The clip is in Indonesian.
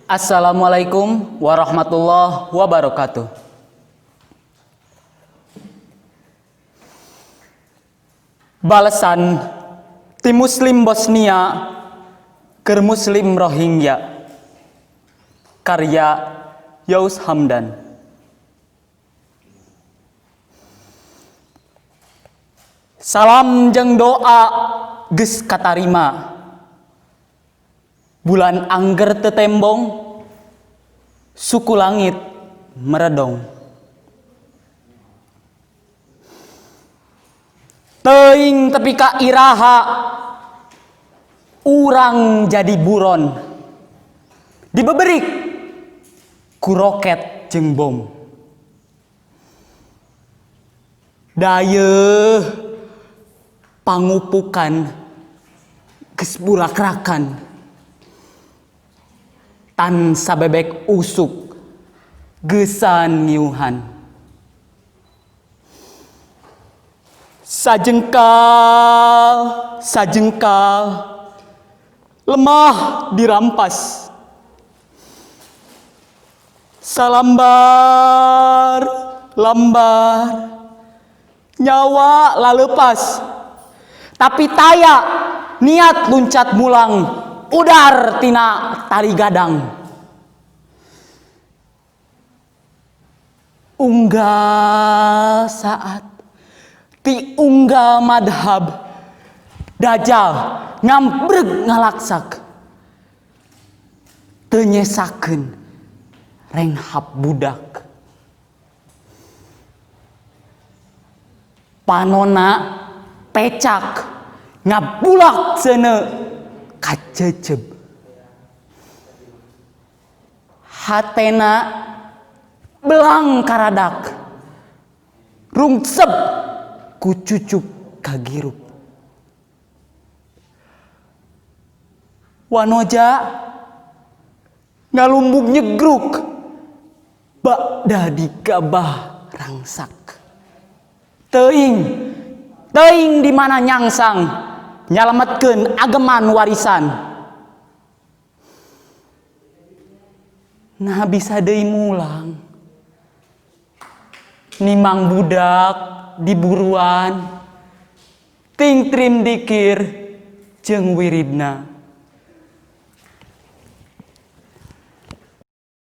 Assalamualaikum warahmatullahi wabarakatuh. Balasan ti Muslim Bosnia ke Muslim Rohingya, karya Yaus Hamdan. Salam jeung doa geus katarima, bulan angger tetembong, suku langit meredong. Teuing tepi ka iraha, urang jadi buron, dibeberik ku roket jeung bom. Dayeuh pangupukan geus burak-rakan, tan sabebek usuk geusan ngiuhan. Sajengkal lemah dirampas, salambar nyawa lalepas. Tapi taya niat luncat mulang, udar tina tali gadang. Unggal saat ti unggal madhab, dajal ngambreg ngalaksak, teu nyesakeun renghap budak. Panona pecak ngabulak ceneu kaceceb, hatena belang karadak, rungsep ku cucuk kagirup. Wanoja ngalumbuk nyegruk, bakda digabah rangsak. Teuing di mana nyangsang nyalametkeun ageman warisan. Nah bisa deui mulang, nimang budak diburuan, ting trim dikir jeung wiridna.